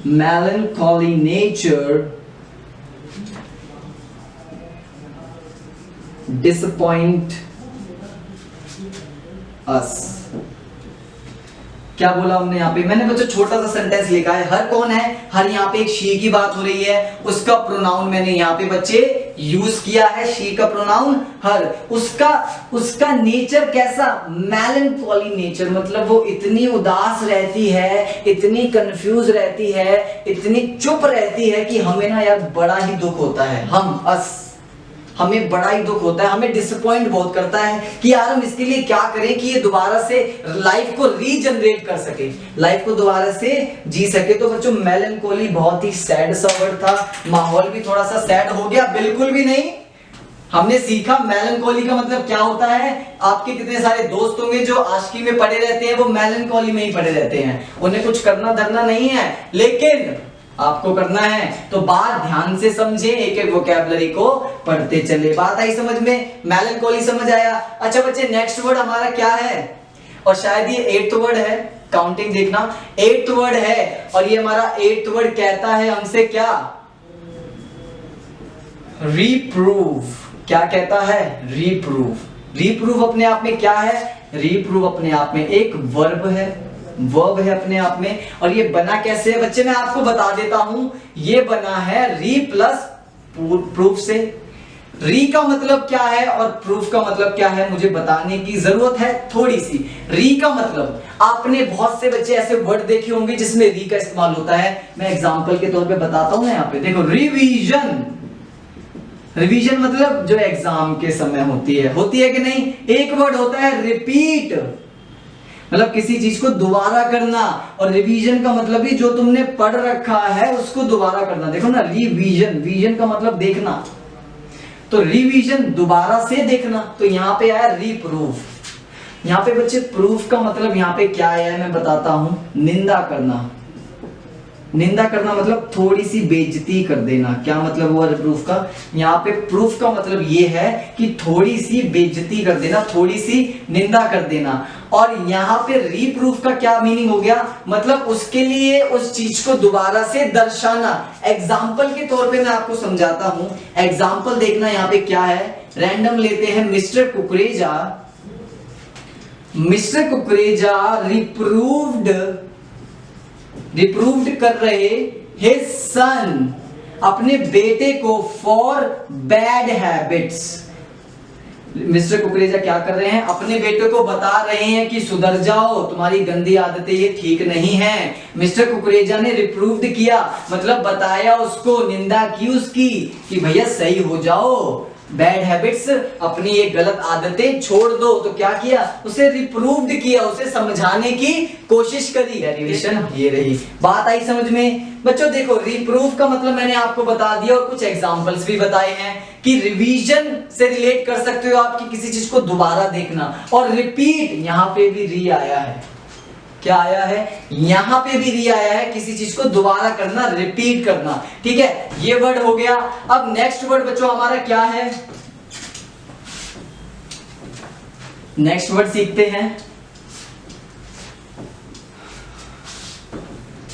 melancholy nature disappoint us। क्या बोला हमने यहाँ पे? मैंने बच्चों छोटा सा सेंटेंस लिखा है। हर कौन है? हर यहाँ पे एक शी की बात हो रही है, उसका प्रोनाउन मैंने यहाँ पे बच्चे यूज किया है, शी का प्रोनाउन हर। उसका नेचर कैसा? मेलनकॉली नेचर, मतलब वो इतनी उदास रहती है, इतनी कंफ्यूज रहती है, इतनी चुप रहती है कि हमें ना यार बड़ा ही दुख होता है। हमें बड़ा ही दुख होता है, हमें डिसअपॉइंट बहुत करता है कि यार हम इसके लिए क्या करें कि ये दोबारा से लाइफ को रीजनरेट कर सके, लाइफ को दोबारा से जी सके। तो बच्चों मेलनकोली बहुत ही सैड सा वर्ड था, माहौल भी थोड़ा सा सैड हो गया? बिल्कुल भी नहीं। हमने सीखा मेलनकोली का मतलब क्या होता है। आपके कितने सारे दोस्त होंगे जो आशिकी में पड़े रहते हैं, वो मेलनकोली में ही पड़े रहते हैं, उन्हें कुछ करना धरना नहीं है, लेकिन आपको करना है। तो बात ध्यान से समझे, एक एक वोकैबुलरी को पढ़ते चले। बात आई समझ में? मेलनकोली समझ आया? अच्छा बच्चे नेक्स्ट वर्ड हमारा क्या है? और शायद ये 8th वर्ड है, काउंटिंग देखना, 8th वर्ड है, और ये हमारा 8th वर्ड कहता है हमसे क्या? रिप्रूव। क्या कहता है? रिप्रूव। रिप्रूव अपने आप में क्या है? रिप्रूव अपने आप में एक वर्ब है, वर्ब है अपने आप में। और ये बना कैसे है बच्चे? मैं आपको बता देता हूं। ये बना है री प्लस प्रूफ से। री का मतलब क्या है और प्रूफ का मतलब क्या है मुझे बताने की जरूरत है थोड़ी सी। री का मतलब, आपने बहुत से बच्चे ऐसे वर्ड देखे होंगे जिसमें री का इस्तेमाल होता है। मैं एग्जांपल के तौर पे बताता हूं ना, यहाँ पे देखो, रिवीजन। रिवीजन मतलब जो एग्जाम के समय होती है कि नहीं? एक वर्ड होता है रिपीट, मतलब किसी चीज को दोबारा करना, और रिवीजन का मतलब भी जो तुमने पढ़ रखा है उसको दोबारा करना। देखो ना, रिवीजन, विजन का मतलब देखना, तो रिवीजन दोबारा से देखना। तो यहां पे आया रीप्रूफ। यहां पे बच्चे प्रूफ का मतलब यहां पे क्या आया है मैं बताता हूं। निंदा करना। निंदा करना मतलब थोड़ी सी बेइज्जती कर देना। क्या मतलब हुआ प्रूफ का? यहाँ पे प्रूफ का मतलब ये है कि थोड़ी सी बेइज्जती कर देना, थोड़ी सी निंदा कर देना। और यहाँ पे रीप्रूफ का क्या मीनिंग हो गया? मतलब उसके लिए उस चीज को दोबारा से दर्शाना। एग्जाम्पल के तौर पे मैं आपको समझाता हूं। एग्जाम्पल देखना यहाँ पे क्या है, रैंडम लेते हैं। मिस्टर कुकरेजा रिप्रूव्ड कर रहे हिज सन, अपने बेटे को, for bad habits. Mister Kukreja क्या कर रहे हैं? अपने बेटे को बता रहे हैं कि सुधर जाओ, तुम्हारी गंदी आदतें ये ठीक नहीं है। मिस्टर कुकरेजा ने रिप्रूव्ड किया, मतलब बताया उसको, निंदा की उसकी कि भैया सही हो जाओ, बैड हैबिट्स, अपनी ये गलत आदतें छोड़ दो। तो क्या किया? उसे रिप्रूव्ड किया, उसे समझाने की कोशिश करी। डेरिवेशन ये रही। बात आई समझ में? बच्चों देखो, रिप्रूव का मतलब मैंने आपको बता दिया और कुछ एग्जांपल्स भी बताए हैं कि रिवीजन से रिलेट कर सकते हो आपकी किसी चीज को दोबारा देखना। और रिपीट, यहां पे भी री आया है। क्या आया है? यहां पे भी री आया है, किसी चीज को दोबारा करना, रिपीट करना। ठीक है, ये वर्ड हो गया। अब नेक्स्ट वर्ड बच्चों हमारा क्या है? नेक्स्ट वर्ड सीखते हैं।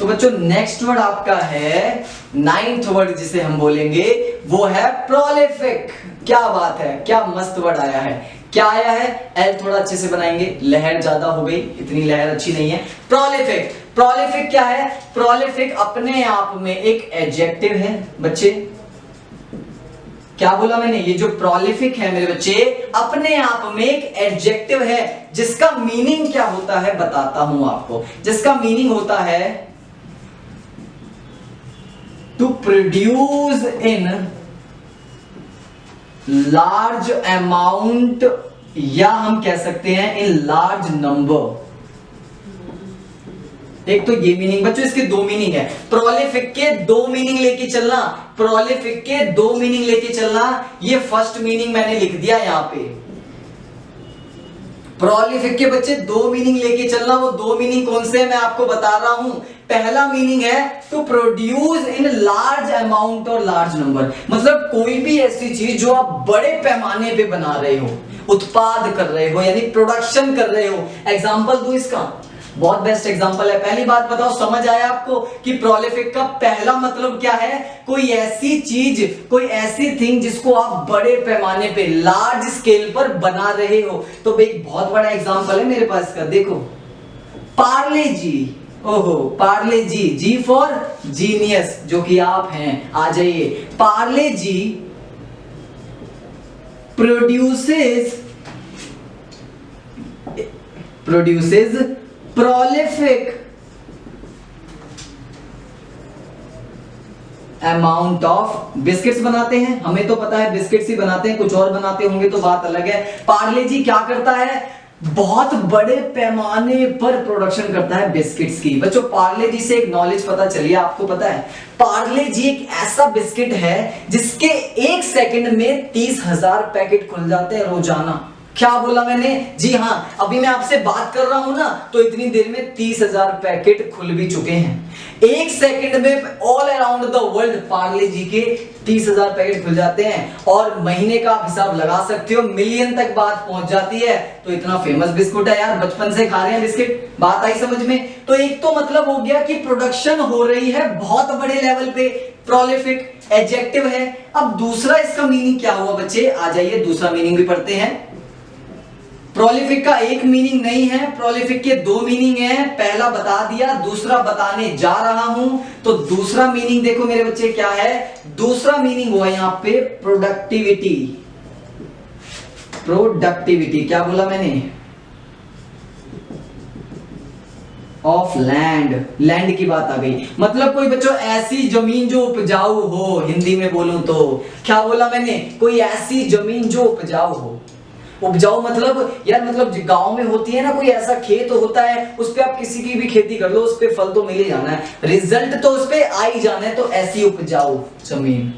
तो बच्चों नेक्स्ट वर्ड आपका है 9th वर्ड, जिसे हम बोलेंगे वो है प्रोलिफिक। क्या बात है, क्या मस्त वर्ड आया है। क्या आया है? एल थोड़ा अच्छे से बनाएंगे, लहर ज्यादा हो गई, इतनी लहर अच्छी नहीं है। प्रोलिफिक। प्रोलिफिक क्या है? प्रोलिफिक अपने आप में एक एडजेक्टिव है बच्चे। क्या बोला मैंने? ये जो प्रोलिफिक है मेरे बच्चे अपने आप में एक एडजेक्टिव है, जिसका मीनिंग क्या होता है बताता हूं आपको। जिसका मीनिंग होता है to produce in large amount, या हम कह सकते हैं इन लार्ज नंबर। एक तो ये मीनिंग बच्चों, इसके दो मीनिंग है। प्रोलिफिक के दो मीनिंग लेके चलना, प्रोलिफिक के दो मीनिंग लेके चलना। ये फर्स्ट मीनिंग मैंने लिख दिया यहां पे। प्रोलिफिक के बच्चे दो मीनिंग लेके चलना। वो दो मीनिंग कौन से है मैं आपको बता रहा हूं। पहला मीनिंग है to produce in large amount और लार्ज नंबर, मतलब कोई भी ऐसी चीज जो आप बड़े पैमाने पे बना रहे हो, उत्पाद कर रहे हो, यानी प्रोडक्शन कर रहे हो। एग्जांपल दूं इसका? बहुत बेस्ट एग्जांपल है। पहली बात बताओ, समझ आया आपको कि प्रोलिफिक का पहला मतलब क्या है? कोई ऐसी चीज, कोई ऐसी थिंग जिसको आप बड़े पैमाने पे, लार्ज स्केल पर बना रहे हो। तो एक बहुत बड़ा एग्जांपल है मेरे पास का, देखो पार्ले जी। ओहो, Parle G, G for genius, जो कि आप हैं। आ जाइए। Parle G produces prolific amount of biscuits बनाते हैं। हमें तो पता है बिस्किट्स ही बनाते हैं, कुछ और बनाते होंगे तो बात अलग है। पार्ले जी क्या करता है? बहुत बड़े पैमाने पर प्रोडक्शन करता है बिस्किट्स की। बच्चों पार्ले जी से एक नॉलेज पता चलिए, आपको पता है पार्ले जी एक ऐसा बिस्किट है जिसके एक सेकंड में 30,000 पैकेट खुल जाते हैं रोजाना। क्या बोला मैंने? जी हां, अभी मैं आपसे बात कर रहा हूं ना, तो इतनी देर में 30,000 पैकेट खुल भी चुके हैं। एक सेकंड में all around the world Parle G के 30,000 पैकेट खुल जाते हैं। और महीने का आप हिसाब लगा सकते हो, मिलियन तक बात पहुंच जाती है। तो इतना फेमस बिस्कुट है यार, बचपन से खा रहे हैं बिस्किट। बात आई समझ में? तो एक तो मतलब हो गया कि प्रोडक्शन हो रही है बहुत बड़े लेवल पे, प्रोलिफिक एडजेक्टिव है। अब दूसरा इसका मीनिंग क्या हुआ बच्चे? आ जाइए दूसरा मीनिंग भी पढ़ते हैं। प्रोलिफिक का एक मीनिंग नहीं है, प्रोलिफिक के दो मीनिंग है। पहला बता दिया, दूसरा बताने जा रहा हूं। तो दूसरा मीनिंग देखो मेरे बच्चे क्या है? दूसरा मीनिंग हुआ यहां पे प्रोडक्टिविटी। प्रोडक्टिविटी क्या बोला मैंने? ऑफ लैंड, लैंड की बात आ गई। मतलब कोई बच्चों ऐसी जमीन जो उपजाऊ हो, हिंदी में बोलूं तो क्या बोला मैंने? कोई ऐसी जमीन जो उपजाऊ हो। उपजाऊ मतलब यार, मतलब गांव में होती है ना, कोई ऐसा खेत होता है, उस पे आप किसी की भी खेती कर लो, उस पे फल तो मिल ही जाना है, रिजल्ट तो उस पे आ ही जाना है। तो ऐसी उपजाऊ जमीन,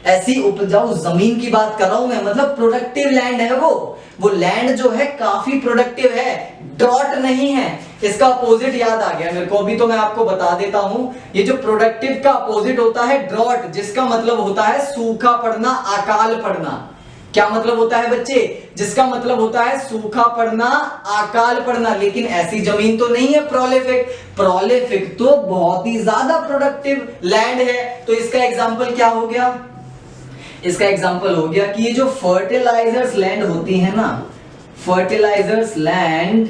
ऐसी उपजाऊ जमीन की बात कर रहा हूं मैं। मतलब प्रोडक्टिव लैंड है वो लैंड जो है काफी प्रोडक्टिव है, ड्रॉट नहीं है। इसका अपोजिट याद आ गया मेरे को, अभी तो मैं आपको बता देता हूं। ये जो प्रोडक्टिव का अपोजिट होता है ड्रॉट, जिसका मतलब होता है सूखा पड़ना, अकाल पड़ना। क्या मतलब होता है बच्चे? जिसका मतलब होता है सूखा पड़ना, अकाल पड़ना। लेकिन ऐसी जमीन तो नहीं है प्रोलिफिक। प्रोलिफिक तो बहुत ही ज्यादा प्रोडक्टिव लैंड है। तो इसका एग्जांपल क्या हो गया? इसका एग्जांपल हो गया कि ये जो फर्टिलाइजर्स लैंड होती है ना, fertilisers land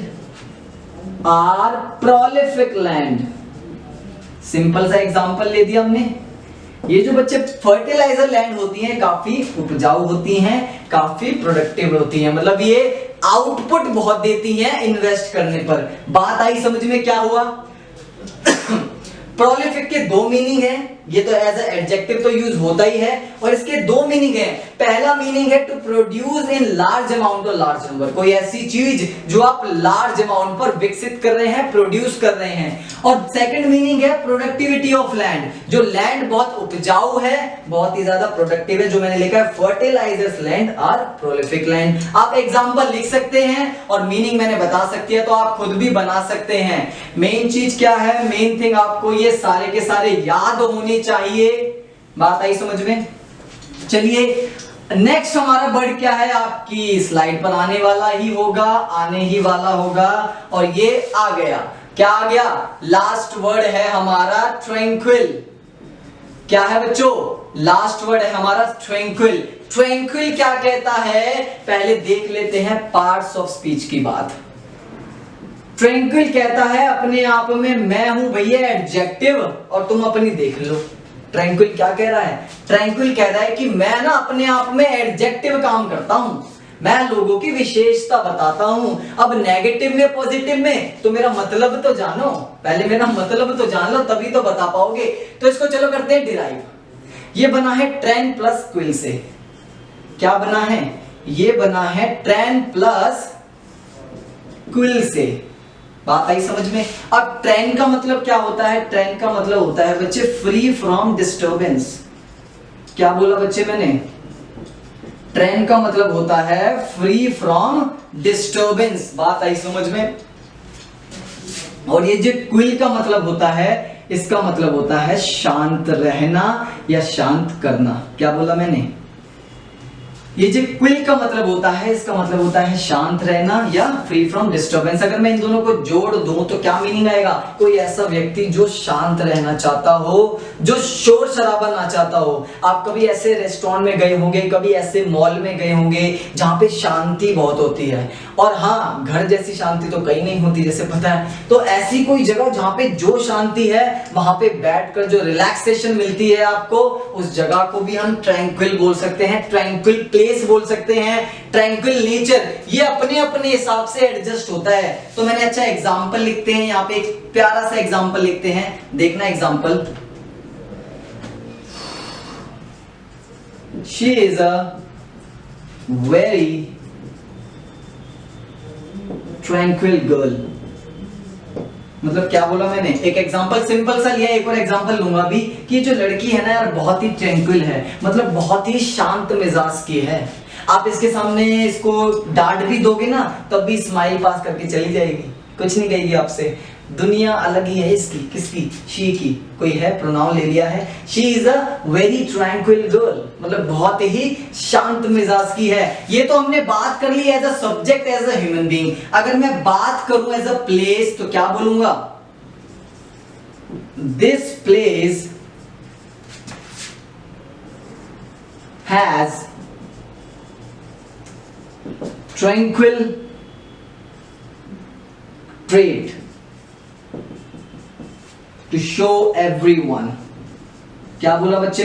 are prolific land. Simple सा एग्जांपल ले दिया हमने। ये जो बच्चे फर्टिलाइजर लैंड होती हैं काफी उपजाऊ होती हैं, काफी प्रोडक्टिव होती हैं, मतलब ये आउटपुट बहुत देती हैं इन्वेस्ट करने पर। बात आई समझ में? क्या हुआ? प्रोलिफिक के दो मीनिंग है, ये तो एज एडजेक्टिव तो यूज होता ही है, और इसके दो मीनिंग है। पहला मीनिंग है to produce in large amount और लार्ज नंबर, कोई ऐसी चीज जो आप लार्ज अमाउंट पर विकसित कर रहे हैं, प्रोड्यूस कर रहे हैं। और सेकंड मीनिंग है प्रोडक्टिविटी ऑफ लैंड, जो लैंड बहुत उपजाऊ है, बहुत ही ज्यादा प्रोडक्टिव है, जो मैंने लिखा है fertilisers land are prolific land. आप एग्जांपल लिख सकते हैं और मीनिंग मैंने बता सकती है, तो आप खुद भी बना सकते हैं। मेन चीज क्या है? मेन थिंग आपको ये सारे के सारे याद होने चाहिए। बात आई समझ में? चलिए नेक्स्ट हमारा वर्ड क्या है? आपकी स्लाइड पर आने वाला ही होगा, आने ही वाला होगा, और ये आ गया। क्या आ गया? लास्ट वर्ड है हमारा ट्रैंक्विल। क्या है बच्चों? लास्ट वर्ड है हमारा ट्रैंक्विल। ट्रैंक्विल क्या कहता है? पहले देख लेते हैं पार्ट्स ऑफ स्पीच की बात। ट्रैंक्विल कहता है अपने आप में मैं हूं भैया एडजेक्टिव, और तुम अपनी देख लो। ट्रैंक्विल क्या कह रहा है? ट्रैंक्विल कह रहा है कि मैं ना अपने आप में एडजेक्टिव काम करता हूं, मैं लोगों की विशेषता बताता हूं। अब नेगेटिव में पॉजिटिव में तो मेरा मतलब तो जानो, पहले मेरा मतलब तो जान लो तभी तो बता पाओगे। तो इसको चलो करते हैं डिराइव। ये बना है ट्रेन प्लस क्विल से। क्या बना है? ये बना है ट्रेन प्लस क्विल से। बात आई समझ में? अब ट्रेन का मतलब क्या होता है? ट्रेन का मतलब होता है बच्चे फ्री फ्रॉम डिस्टर्बेंस। क्या बोला बच्चे मैंने? ट्रेन का मतलब होता है फ्री फ्रॉम डिस्टर्बेंस। बात आई समझ में? और ये जो क्विल का मतलब होता है, इसका मतलब होता है शांत रहना या शांत करना। क्या बोला मैंने? ये जो क्विल का मतलब होता है, इसका मतलब होता है शांत रहना या फ्री फ्रॉम डिस्टर्बेंस। अगर मैं इन दोनों को जोड़ दूं तो क्या मीनिंग आएगा? कोई ऐसा व्यक्ति जो शांत रहना चाहता हो, जो शोर शराबा ना चाहता हो। आप कभी ऐसे रेस्टोरेंट में गए होंगे, कभी ऐसे मॉल में गए होंगे जहां पे शांति बहुत होती है, और हाँ, घर जैसी शांति तो कहीं नहीं होती जैसे पता है। तो ऐसी कोई जगह जहां पे जो शांति है, वहां पे बैठकर जो रिलैक्सेशन मिलती है आपको, उस जगह को भी हम ट्रैंक्विल बोल सकते हैं, ट्रैंक्विल प्लेस बोल सकते हैं, ट्रैंक्विल नेचर। ये अपने अपने हिसाब से एडजस्ट होता है। तो मैंने अच्छा एग्जांपल लिखते हैं यहाँ पे, एक प्यारा सा एग्जांपल लिखते हैं, देखना example. She is a very tranquil girl. मतलब क्या बोला मैंने? एक एग्जांपल सिंपल सा लिया, एक और एग्जांपल लूंगा अभी कि जो लड़की है ना यार, बहुत ही ट्रैंक्विल है, मतलब बहुत ही शांत मिजाज की है। आप इसके सामने इसको डांट भी दोगे ना, तब भी स्माइल पास करके चली जाएगी, कुछ नहीं कहेगी आपसे। दुनिया अलग ही है इसकी। किसकी? शी की। कोई है, प्रोनाउन ले लिया है। She is a very tranquil girl, मतलब बहुत ही शांत मिजाज की है। ये तो हमने बात कर ली as a subject, as a human being. अगर मैं बात करूं एज अ प्लेस तो क्या बोलूंगा? This place has tranquil trait to show everyone। क्या बोला बच्चे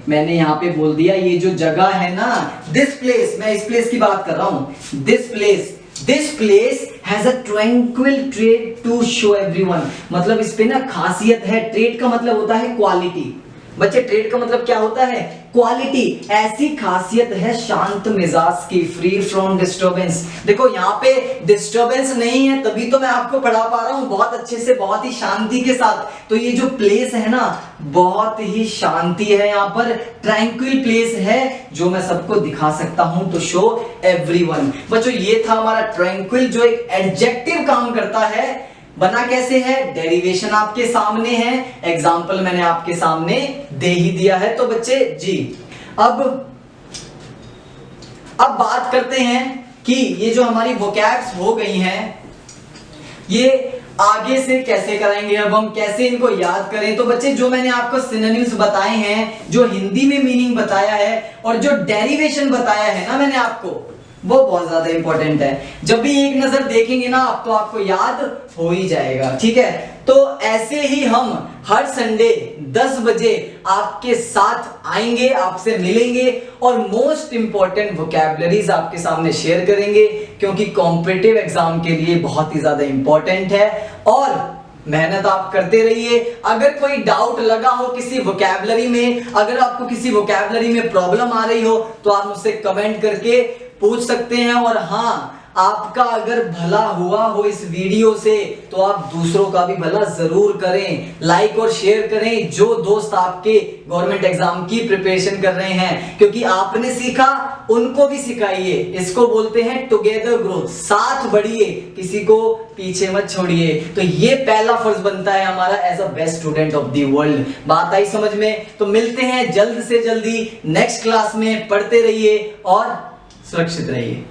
मैंने यहां पे बोल दिया, ये जो जगह है ना, दिस प्लेस, मैं इस प्लेस की बात कर रहा हूं। This place has a tranquil trait to show everyone. मतलब इस पे ना खासियत है। ट्रेट का मतलब होता है क्वालिटी। बच्चे ट्रेट का मतलब क्या होता है? क्वालिटी। ऐसी खासियत है शांत मिजाज की, फ्री फ्रॉम डिस्टर्बेंस। देखो यहाँ पे डिस्टर्बेंस नहीं है, तभी तो मैं आपको पढ़ा पा रहा हूं बहुत अच्छे से, बहुत ही शांति के साथ। तो ये जो प्लेस है ना, बहुत ही शांति है यहाँ पर, ट्रैंक्विल प्लेस है, जो मैं सबको दिखा सकता हूं टू शो एवरीवन। बच्चों ये था हमारा ट्रैंक्विल, जो एक एडजेक्टिव काम करता है। बना कैसे है? डेरिवेशन आपके सामने है, एग्जाम्पल मैंने आपके सामने दे ही दिया है। तो बच्चे जी अब बात करते हैं कि ये जो हमारी वोकैब्स हो गई हैं, ये आगे से कैसे कराएंगे, अब हम कैसे इनको याद करें। तो बच्चे जो मैंने आपको सिनोनिम्स बताए हैं, जो हिंदी में मीनिंग बताया है, और जो डेरिवेशन बताया है ना मैंने आपको, वो बहुत ज्यादा इंपॉर्टेंट है। जब भी एक नजर देखेंगे ना आप, तो आपको याद हो ही जाएगा। ठीक है, तो ऐसे ही हम हर संडे 10 बजे आपके साथ आएंगे, आपसे मिलेंगे, और मोस्ट इंपॉर्टेंट वोकैबुलरीज आपके सामने शेयर करेंगे, क्योंकि कॉम्पिटिटिव एग्जाम के लिए बहुत ही ज्यादा इंपॉर्टेंट है। और मेहनत आप करते रहिए। अगर कोई डाउट लगा हो किसी वोकैबुलरी में, अगर आपको किसी वोकैबुलरी में प्रॉब्लम आ रही हो, तो आप मुझसे कमेंट करके पूछ सकते हैं। और हाँ, आपका अगर भला हुआ हो इस वीडियो से, तो आप दूसरों का भी भला जरूर करें, लाइक और शेयर करें, जो दोस्त आपके गवर्नमेंट एग्जाम की प्रिपरेशन कर रहे हैं, क्योंकि आपने सीखा उनको भी सिखाइए। इसको बोलते हैं टुगेदर ग्रोथ, साथ बढ़िए, किसी को पीछे मत छोड़िए। तो ये पहला फर्ज बनता है हमारा as a best student of the world. बात आई समझ में? तो मिलते हैं जल्द से जल्दी नेक्स्ट क्लास में। पढ़ते रहिए और सुरक्षित रहिए।